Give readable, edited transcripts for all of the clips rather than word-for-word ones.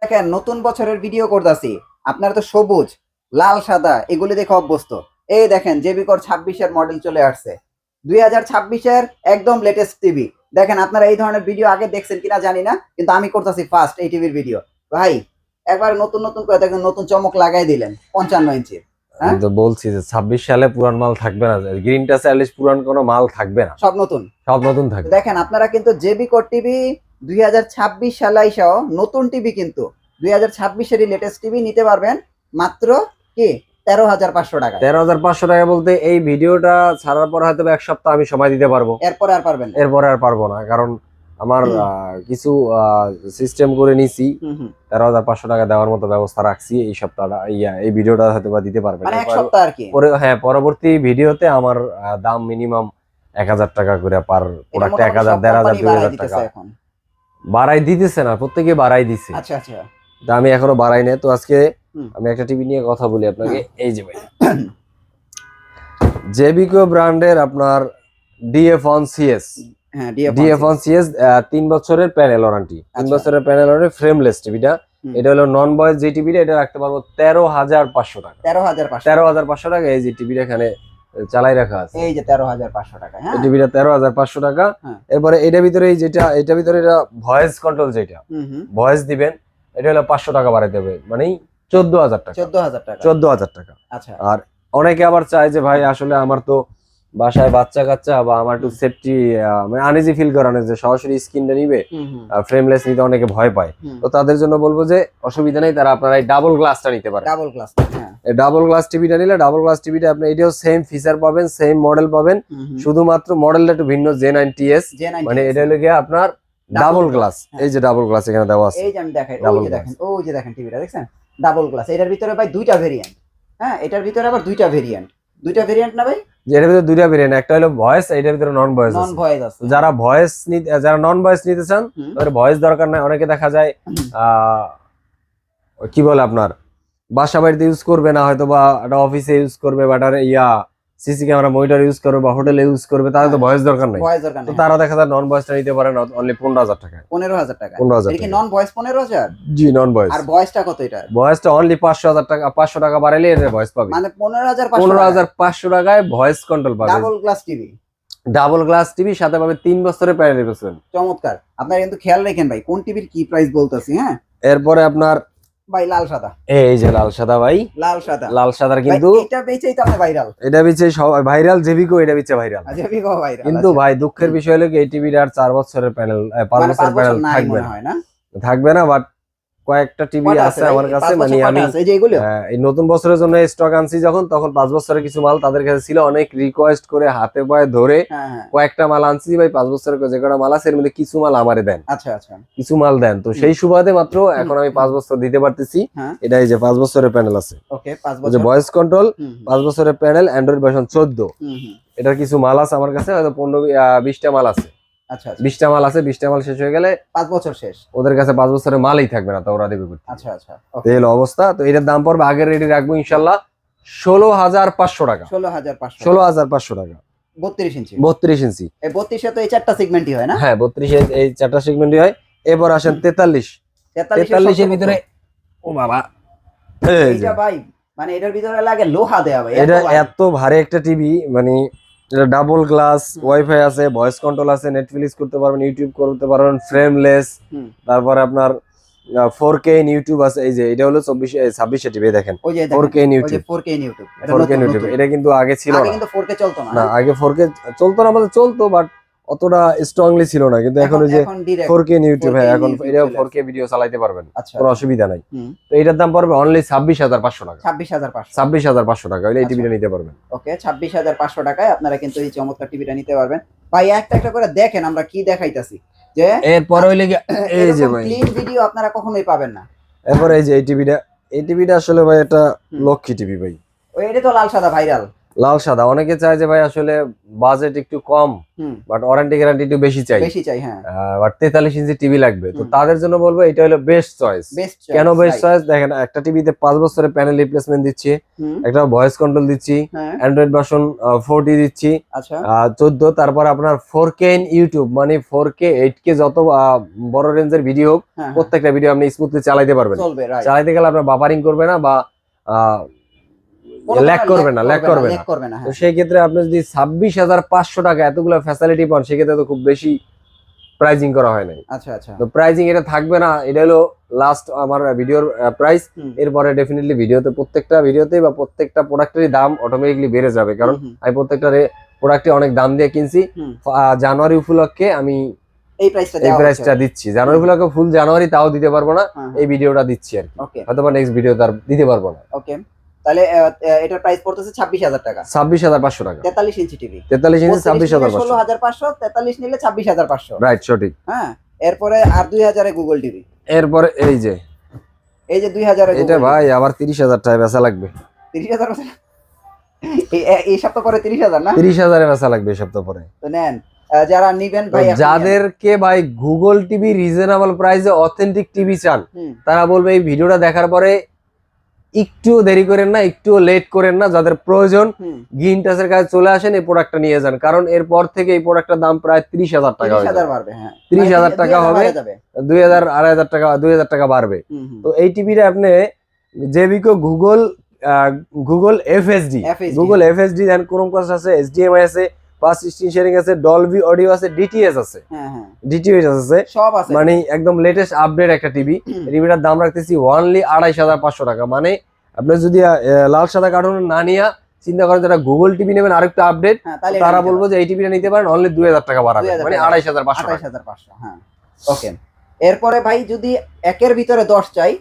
দেখেন নতুন বছরের ভিডিও করতেছি, আপনারা তো সবুজ লাল সাদা এগুলি দেখে অভ্যস্ত। এই দেখেন জেবিকর 26-এর মডেল চলে আসছে, 2026-এর একদম লেটেস্ট টিভি। দেখেন আপনারা এই ধরনের ভিডিও আগে দেখছেন কিনা জানি না, কিন্তু আমি করতেছি ফার্স্ট এই টিভির ভিডিও। ভাই একবার নতুন নতুন করে দেখেন, নতুন চমক লাগাই দিলেন 55 ইঞ্চির। আমি তো বলছি যে 26 সালে পুরান মাল থাকবে না, গ্রিন টাচে অ্যাটলিস্ট পুরান কোনো মাল থাকবে না, সব নতুন সব নতুন থাকবে। দেখেন আপনারা কিন্তু জেবিকর টিভি 2026 সালে আইসাও নতুন টিভি, কিন্তু 2026-এরই লেটেস্ট টিভি নিতে পারবেন মাত্র কি 13,500 টাকা। 13,500 টাকা বলতে এই ভিডিওটা ছাড়ার পর হয়তো এক সপ্তাহ আমি সময় দিতে পারবো, এরপর আর পারবেন না। এরপরে আর পারবো না, কারণ আমার কিছু সিস্টেম করে নিছি। 13,500 টাকা দেওয়ার মতো ব্যবস্থা রাখছি এই সপ্তাহটা, এই ভিডিওটা হয়তো বা দিতে পারবেন মানে এক সপ্তাহ আর কি। হ্যাঁ, পরবর্তী ভিডিওতে আমার দাম মিনিমাম 1,000 টাকা করে পার প্রোডাক্ট, 1,000, 1,500, 2,000 টাকা বাড়াই দিতেছে না, প্রত্যেকে বাড়াই দিচ্ছে। আচ্ছা আচ্ছা, আমি এখনো বাড়াই নাই। তো আজকে আমি একটা টিভি নিয়ে কথা বলি আপনাকে। এই যে ভাই জেবিকো ব্র্যান্ডের আপনার DF1CS, হ্যাঁ DF1CS 3 বছরের প্যানেল ওয়ারেন্টি, 3 বছরের প্যানেল ওয়ারেন্টি, ফ্রেমলেস টিভিটা। এটা হলো নন ভয়েস যে টিভিটা, এটা রাখতে পারবো 13,500 টাকা। 13,500 টাকা এই যে টিভিটা এখানে চালাই রাখা আছে, এই যে 13,500 টাকা। হ্যাঁ, এই টিভিটা 13,500 টাকা। এরপরে এটার ভিতরে এটার ভিতরে এটা ভয়েস কন্ট্রোল, যেটা ভয়েস দিবেন এটা হলো 500 টাকা বাড়াইতে হবে, মানে 14,000 টাকা। 14,000 টাকা। আচ্ছা। আর অনেকে আবার চায় যে ভাই আসলে আমার তো বাসায় বাচ্চা কাচ্চা, বা আমার একটু সেফটি মানে আনইজি ফিল করানো, যে সরাসরি স্ক্রিনটা নিবে, ফ্রেমলেস নিতে অনেকে ভয় পায়। তো তাদের জন্য বলবো যে অসুবিধা নেই, তারা আপনারা এই ডাবল গ্লাসটা নিতে পারে। ডাবল গ্লাস, হ্যাঁ, ডাবল গ্লাস টিভিটা নিলে, ডাবল গ্লাস টিভিটা আপনি এটাও সেম ফিচার পাবেন, সেম মডেল পাবেন, শুধুমাত্র মডেলটা একটু ভিন্ন। J9TS, মানে এটা হলো গিয়ে আপনার ডাবল গ্লাস। এই যে ডাবল গ্লাস এখানে দেওয়া আছে, এই যে আমি দেখাই, ওই যে দেখেন, ওই যে দেখেন টিভিটা দেখছেন, ডাবল গ্লাস। এটার ভিতরে ভাই দুইটা ভেরিয়েন্ট। হ্যাঁ, এটার ভিতরে আবার দুইটা ভেরিয়েন্ট না ভাই? এটার ভিতরে দুইটা ভেরিয়েন্ট, একটা হলো ভয়েস, এটার ভিতরে নন ভয়েস আছে। যারা ভয়েস যারা নন ভয়েস নিতে চান, তাদের ভয়েস দরকার নাই। অনেকে দেখা যায় কি বলে আপনার বাসা বাড়িতে ইউজ করবে না, হয়তো বা একটা অফিসে ইউজ করবে, বা সিসি ক্যামেরা মনিটর ইউজ করবে, বা হোটেলে ইউজ করবে, তাদের তো ভয়েস দরকার নাই। তো তারা দেখা যায় নন ভয়েসটা নিতে পারেন অনলি 15,000 টাকা। 15,000 টাকা। 15,000 এটা কি নন ভয়েস 15,000? জি, নন ভয়েস। আর ভয়েসটা কত? এটা ভয়েসটা অনলি 500,000 টাকা, 500 টাকা বাড়াইলে এর ভয়েস পাবে, মানে 15,500 15,500 টাকায় ভয়েস কন্ট্রোল পাবে। Double glass TV, double glass TV, সাথে পাবে 3 বছরের প্যানেল রিপ্লেসমেন্ট। চমৎকার। আপনারা কিন্তু খেয়াল রাখেন ভাই, কোন টিভির কি প্রাইস বলতাছি। হ্যাঁ, এরপরে আপনার ভাই লাল সাদা, এই যে লাল সাদা ভাই, লাল সাদার কিন্তু এটা বেচেই তো আপনি ভাইরাল। এটা বিচে সবাই ভাইরাল, জেবিকো এটা বিচে ভাইরাল। জেবিকো ভাইরাল। কিন্তু ভাই দুঃখের বিষয় হলো এই টিভির আর 4 বছরের প্যানেল, 5 বছরের প্যানেল থাকবে না। বাট কয়েকটা টিভি আছে আমার কাছে, মানে আমি এই নতুন বছরের জন্য স্টক আনছি যখন, তখন 5 বছরের কিছু মাল তাদের কাছে ছিল, অনেক রিকোয়েস্ট করে হাতে পায়ে ধরে কয়েকটা মাল আনছি। ভাই 5 বছরের যে কটা মাল আছে এর মধ্যে কিছু মাল আমারে দেন, আচ্ছা আচ্ছা, কিছু মাল দেন। তো সেই সুবাদে মাত্র এখন আমি 5 বছর দিতে পারতেছি। এটা এই যে 5 বছরের প্যানেল আছে, ওকে, 5 বছর ভয়েস কন্ট্রোল, 5 বছরের প্যানেল, অ্যান্ড্রয়েড ভার্সন 14। এটার কিছু মাল আছে আমার কাছে, হয়তো 15-20টা মাল আছে। আচ্ছা, 20টা মাল আছে, 20টা মাল শেষ হয়ে গেলে 5 বছর শেষ। ওদের কাছে 5 বছরের মালই থাকবে না, তো ওরা দেবে করতে। আচ্ছা আচ্ছা, এই হলো অবস্থা। তো এটার দাম পড়বে, আগের রেডি রাখবো ইনশাআল্লাহ 16,500 টাকা। 16,500 টাকা 32 ইঞ্চি। 32 ইঞ্চি। এই 32 এ তো এই চারটা সেগমেন্টই হয় না? হ্যাঁ, 32 এই চারটা সেগমেন্টই হয়। এরপর আসেন 43 এর ভিতরে। ও বাবা, এইটা ভাই মানে এটার ভিতরে লাগে লোহা দেয়া ভাই। এটা এত ভারী একটা টিভি, মানে এটা ডাবল গ্লাস, ওয়াইফাই আছে, ভয়েস কন্ট্রোল আছে, নেটফ্লিক্স করতে পারবেন, ইউটিউব করতে পারবেন, ফ্রেমলেস। তারপরে আপনার 4K ইউটিউব আছে। এই যে এটা হলো 26 টিভি, দেখেন 4K ইউটিউব। 4K ইউটিউব এটা কিন্তু আগে ছিল না। আগে কিন্তু 4K চলতো না। না, আগে 4K চলতো না, আমাদের চলতো, বাট অতটা স্ট্রংলি ছিল না। কিন্তু এখন যে 4K ইউটিউব, হ্যাঁ এখন এটা 4K ভিডিও চালাতে পারবেন, কোনো অসুবিধা নাই। তো এটার দাম পড়বে অনলি 26,500 টাকা। 26,500 টাকা হলে এই টিভিটা নিতে পারবেন। ওকে, 26,500 টাকায় আপনারা কিন্তু এই চমৎকার টিভিটা নিতে পারবেন। ভাই একটা একটা করে দেখেন আমরা কি দেখাইতাছি, যে এরপর হইলে এই যে ভাই ক্লিন ভিডিও আপনারা কখনোই পাবেন না। এরপর এই যে এই টিভিটা আসলে ভাই এটা লক্ষ্মী টিভি ভাই। ওই এটা তো লাল সাদা ভাইরাল। লাল সাদা অনেকে চায় যে ভাই আসলে বাজেট একটু কম বাট ওয়ারেন্টি গ্যারান্টি একটু বেশি চাই হ্যাঁ বাট 43 ইঞ্চি টিভি লাগবে, তো তাদের জন্য বলবো এটা হলো বেস্ট চয়েস। কেন বেস্ট চয়েস? দেখেন একটা টিভিতে 5 বছরের প্যানেল রিপ্লেসমেন্ট দিচ্ছি, একটা ভয়েস কন্ট্রোল দিচ্ছি, অ্যান্ড্রয়েড ভার্সন 40 দিচ্ছি, আচ্ছা 14, তারপর আপনার 4K ইন ইউটিউব, মানে 4K 8K যত বড় রেঞ্জের ভিডিও হোক প্রত্যেকটা ভিডিও আপনি স্মুথলি চালাতে পারবেন। চালাতে গেলে আপনার বাফারিং করবে না বা ল্যাগ করবে না। তো সেই ক্ষেত্রে আপনি যদি 26,500 টাকা এতগুলো ফ্যাসিলিটি পান সেক্ষেত্রে তো খুব বেশি প্রাইজিং করা হয় নাই। আচ্ছা তো প্রাইজিং এটা থাকবে না, এটা হলো লাস্ট আমার ভিডিওর প্রাইস। এরপরে ডেফিনেটলি ভিডিওতে প্রত্যেকটা ভিডিওতে বা প্রত্যেকটা প্রোডাক্টেরই দাম অটোমেটিকলি বেড়ে যাবে, কারণ আমি প্রত্যেকটা প্রোডাক্টে অনেক দাম দিয়ে কিনছি। জানুয়ারি উপলক্ষে আমি এই প্রাইসটা দিচ্ছি, জানুয়ারি উপলক্ষে ফুল জানুয়ারি তাও দিতে পারবো না, এই ভিডিওটা দিচ্ছি আর কি, হয়তো বা নেক্সট ভিডিও তার দিতে পারবো না। ওকে, তাহলে এটার প্রাইস পড়তেছে 26,000 টাকা, 26,500 টাকা, 43 ইঞ্চি টিভি, 43 ইঞ্চি 26,500, 16,500, 43 নিলে 26,500, রাইট সঠিক। হ্যাঁ, এরপরে আর 2,000 এ গুগল টিভি, এরপরে এই যে 2,000 এ এটা ভাই আবার 30,000 টাকা বেচা লাগবে। 30,000 এই সপ্তাহ পরে 30,000 না, 30,000 এ বেচা লাগবে এই সপ্তাহ পরে। তো নেন যারা নিবেন ভাই, যাদেরকে ভাই গুগল টিভি রিজনেবল প্রাইসে অথেন্টিক টিভি চান তারা বলবে এই ভিডিওটা দেখার পরে একটু দেরি করেন না, একটু লেট করেন না, যাদের প্রয়োজন গ্রিন টাচের কাছে চলে আসেন, এই প্রোডাক্টটা নিয়ে যান, কারণ এরপর থেকে এই প্রোডাক্টের দাম প্রায় 30,000 টাকা হবে, 30,000 টাকা হবে, 2,000 2,500 টাকা 2,000 টাকা বাড়বে। তো এই টিভিটা আপনি জেবিকো গুগল এফএসডি দেন, ক্রোমকাস্ট আছে, এইচডিএমআই আছে, ফাস্ট স্ক্রিন শেয়ারিং আছে, ডলবি অডিও আছে, ডিটিএস আছে, ডিটিএস আছে, সব আছে, মানে একদম লেটেস্ট আপডেট একটা টিভি। টিভিটার দাম রাখতেছি অনলি 28,500 টাকা। মানে আপনি যদি লাল সাদা কার্টুন না নিয়ে চিন্তা করেন যারা গুগল টিভি নেবেন আরেকটু আপডেট, তারা বলবো যে এই টিভিটা নিতে পারেন, অনলি 2,000 টাকা বাড়াবে, মানে 28,500। হ্যাঁ, ওকে। এরপরে ভাই যদি একের ভিতরে 10 চাই,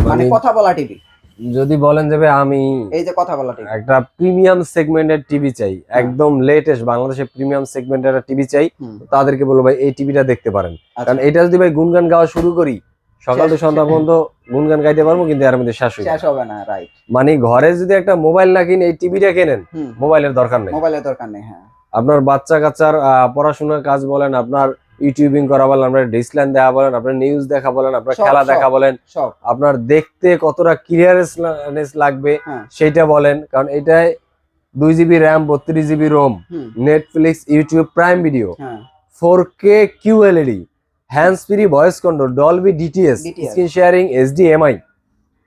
মানে কথা বলা টিভি, যদি বলেন যে আমি এই যে কথা বলা টিভি, একটা প্রিমিয়াম সেগমেন্টের টিভি চাই, একদম লেটেস্ট বাংলাদেশের প্রিমিয়াম সেগমেন্টের টিভি চাই, তাদেরকে বলবো ভাই এই টিভিটা দেখতে পারেন। কারণ এটা যদি ভাই গুনগান গাওয়া শুরু করি সকাল থেকে সন্ধ্যা পর্যন্ত গুনগান গাইতে পারবো, কিন্তু এর মধ্যে শেষ হবে না, রাইট। মানে ঘরে যদি একটা মোবাইল না কিনে এই টিভিটা কেনেন, মোবাইলের দরকার নেই, হ্যাঁ। আপনার বাচ্চা কাচ্চার পড়াশোনার কাজ বলেন, আপনার ইউটিউবিং করা বলেন, আপনার ডিসলাইন দেখা বলেন, আপনার নিউজ দেখা বলেন, আপনার খেলা দেখা বলেন, আপনার দেখতে কতটা ক্লিয়ারনেস লাগবে সেইটা বলেন, কারণ এটাই 2GB RAM, 32GB ROM, Netflix, YouTube, Prime Video, 4K QLED, hands free voice control, Dolby DTS, screen sharing, HDMI,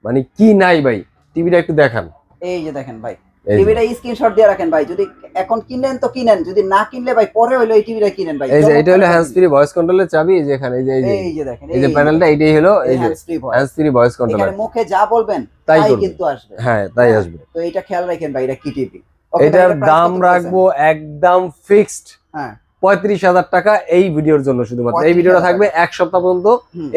মানে কি নাই ভাই, টিভিটা একটু দেখান। এই যে দেখেন ভাই, টিভিটা স্ক্রিনশট দিয়ে রাখেন ভাই, যদি এখন কিনেন তো কিনেন, যদি না কিনলে ভাই পরে হইলো এই টিভিটা কিনেন ভাই। এই যে এটা হলো হ্যান্ডস ফ্রি ভয়েস কন্ট্রোলের চাবি, এই যে এখানে এই যে দেখেন, এই যে প্যানেলটা এটাই হলো এই যে হ্যান্ডস ফ্রি ভয়েস কন্ট্রোল, এখানে মুখে যা বলবেন তাই কিন্তু আসবে, হ্যাঁ তাই আসবে। তো এটা খেয়াল রাখেন ভাই, এটা কি টিভি। এটার দাম রাখবো একদম ফিক্সড, হ্যাঁ 35,000 টাকা এই ভিডিওর জন্য, শুধুমাত্র এই ভিডিওটা থাকবে এক সপ্তাহ পর্যন্ত,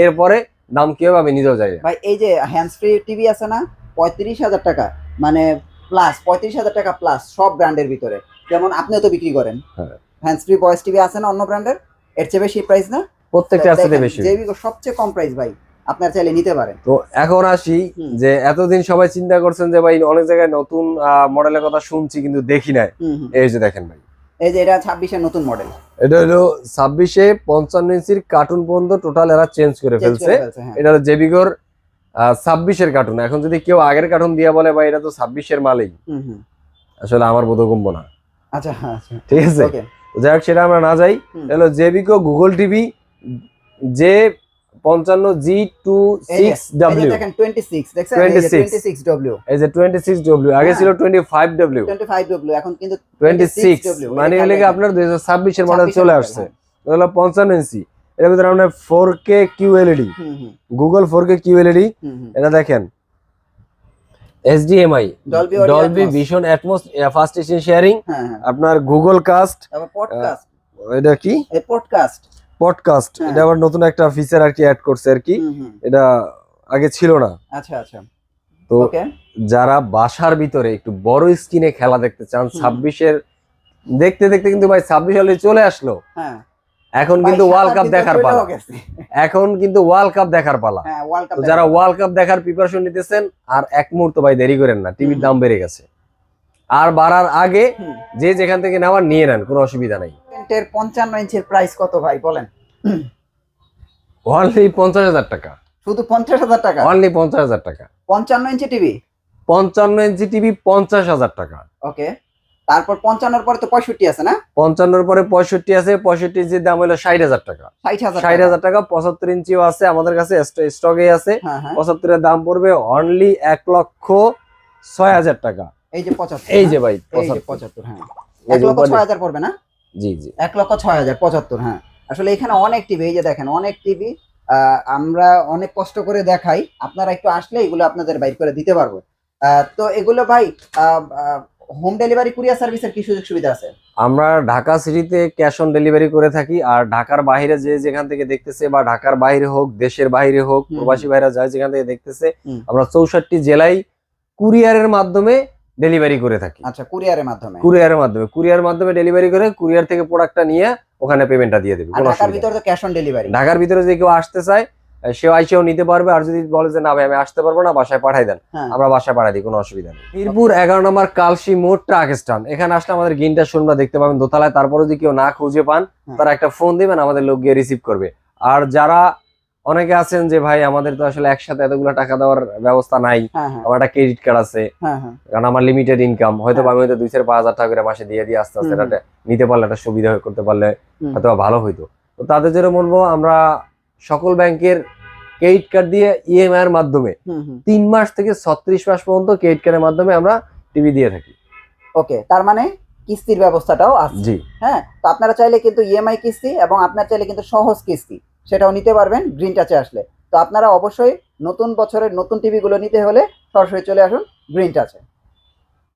এরপরে দাম কি হবে আমি নিজেও জানি না ভাই। এই যে হ্যান্ডস ফ্রি টিভি আছে না, 35,000 টাকা, মানে প্লাস 35,000 টাকা প্লাস, সব ব্র্যান্ডের ভিতরে, যেমন আপনিও তো বিক্রি করেন, হ্যান্ডস ফ্রি ভয়েস টিভি আছে না অন্য ব্র্যান্ডের, এর চেয়ে বেশি প্রাইস না, প্রত্যেকটা আছে বেশি, জেবিকো সবচেয়ে কম প্রাইস ভাই, আপনার চাইলে নিতে পারেন। তো এখন আসি যে এতদিন সবাই চিন্তা করছেন যে ভাই অনেক জায়গায় নতুন মডেলের কথা শুনছি কিন্তু দেখি নাই, এই যে দেখেন ভাই, এই যে এটা 26 এর নতুন মডেল, এটা হলো 26 এ 55 ইঞ্চির কার্টুন পর্যন্ত টোটাল এরা চেঞ্জ করে ফেলছে। এটা হলো জেবিকোর 26 এর কার্টুন। এখন যদি কেউ আগের কার্টুন দিয়া বলে ভাই এটা তো 26 এর মালই, আসলে আমার বোধগম্য না। আচ্ছা আচ্ছা, ঠিক আছে, যাই হোক সেটা আমরা না যাই। হলো জেবিকো গুগল টিভি J55G26W, দেখেন 26, দেখছেন এই যে 26W, এই যে 26W, আগে ছিল 25W, এখন কিন্তু 26, মানে হলো কি আপনার 2026 এর মডেল চলে আসছে। হলো 55 ইঞ্চি, এর ভিতরে আমরা 4K QLED, Google 4K QLED, এটা দেখেন HDMI, Dolby vision atoms, fast screen sharing, আপনার গুগল কাস্ট, পডকাস্ট, এটা কি এই পডকাস্ট, এটা আবার নতুন একটা ফিচার আর কি অ্যাড করছে আর কি, এটা আগে ছিল না। আচ্ছা আচ্ছা, তো যারা বাসার ভিতরে একটু বড় স্ক্রিনে খেলা দেখতে চান, 26 এর দেখতে দেখতে কিন্তু ভাই 26 অলরেডি চলে আসলো, এখন কিন্তু ওয়ার্ল্ড কাপ দেখার পালা, এখন কিন্তু ওয়ার্ল্ড কাপ দেখার পালা। যারা ওয়ার্ল্ড কাপ দেখার প্রিপারেশন নিতেছেন আর এক মুহূর্ত ভাই দেরি করেন না, টিভির দাম বেড়ে গেছে, আর বাড়ার আগে যে যেখান থেকে নেওয়ার নিয়ে নেন, কোনো অসুবিধা নাই। এর 55 ইঞ্চির প্রাইস কত ভাই বলেন? অনলি 50,000 টাকা। শুধু 50,000 টাকা? অনলি 50,000 টাকা। 55 ইঞ্চি টিভি? 55 ইঞ্চি টিভি 50,000 টাকা। ওকে, তারপর 55 এর পরে তো 65 আছে না? 55 এর পরে 65 আছে, 65 ইঞ্চির দাম হলো 60,000 টাকা। 60,000 টাকা। 75 ইঞ্চিও আছে আমাদের কাছে, স্টকে আছে। 75 এর দাম পড়বে অনলি 1,06,000 টাকা। এই যে 75, এই যে ভাই 75, হ্যাঁ 1,06,000 পড়বে না? জি জি, 1,06,000, 75। হ্যাঁ, আসলে এখানে অনেক টিভি, এই যে দেখেন অনেক টিভি, আমরা অনেক কষ্ট করে দেখাই, আপনারা একটু আসলে এগুলো আপনাদের বাইর করে দিতে পারবো। তো এগুলো ভাই হোম ডেলিভারি, কুরিয়ার সার্ভিসের কি সুযোগ সুবিধা আছে? আমরা ঢাকা সিটিতে ক্যাশ অন ডেলিভারি করে থাকি। আর ঢাকার বাইরে যে যেখান থেকে দেখতেছে, বা ঢাকার বাইরে হোক, দেশের বাইরে হোক, প্রবাসী ভাইরা যায় যেখান থেকে দেখতেছে, আমরা 64 জেলায় কুরিয়ারের মাধ্যমে ডেলিভারি করে থাকি। আচ্ছা, কুরিয়ারের মাধ্যমে? কুরিয়ার মাধ্যমে ডেলিভারি করে, কুরিয়ার থেকে প্রোডাক্টটা নিয়ে ওখানে পেমেন্টটা দিয়ে দেবে। ঢাকার ভিতরে তো ক্যাশ অন ডেলিভারি? ঢাকার ভিতরে যে কেউ আসতে চায় সেও আইসেও নিতে পারবে। আর যদি বলে যে না ভাই আমি আসতে পারবো না, বাসায় পাঠাই দেন, আমরা বাসায় পাঠাই দিই, কোনো অসুবিধা নেই। মিরপুর 11 নম্বর কালসি মোড় ট্রাক স্ট্যান্ড, এখানে আসলে আমাদের গিনটা শোরুমটা দেখতে পাবেন দোতলায়। তারপরে যদি কেউ না খুঁজে পান, তারা একটা ফোন দিবেন, আমাদের লোক গিয়ে রিসিভ করবে। আর যারা অনেকে আছেন যে ভাই আমাদের তো আসলে একসাথে এতগুলো টাকা দেওয়ার ব্যবস্থা নাই, আমার একটা ক্রেডিট কার্ড আছে, কারণ আমার লিমিটেড ইনকাম, হয়তো আমি হয়তো 2,000-5,000 টাকা করে মাসে দিয়ে আস্তে আস্তে এটা নিতে পারলে একটা সুবিধা করতে পারলে হয়তো ভালো হইতো। তো তাদের জন্য বলবো, আমরা সকল ব্যাংকের ক্রেডিট কার্ড দিয়ে ইএমআই এর মাধ্যমে 3 মাস থেকে 36 মাস পর্যন্ত ক্রেডিট কার্ডের মাধ্যমে আমরা টিভি দিয়ে থাকি। ওকে, তার মানে কিস্তির ব্যবস্থাটাও আছে? জি হ্যাঁ, তো আপনারা চাইলে কিন্তু ইএমআই কিস্তি এবং আপনারা চাইলে কিন্তু সহজ কিস্তি সেটাও নিতে পারবেন গ্রিন টাচে আসলে। তো আপনারা অবশ্যই নতুন বছরের নতুন টিভি গুলো নিতে হলে সরাসরি চলে আসুন গ্রিন টাচে।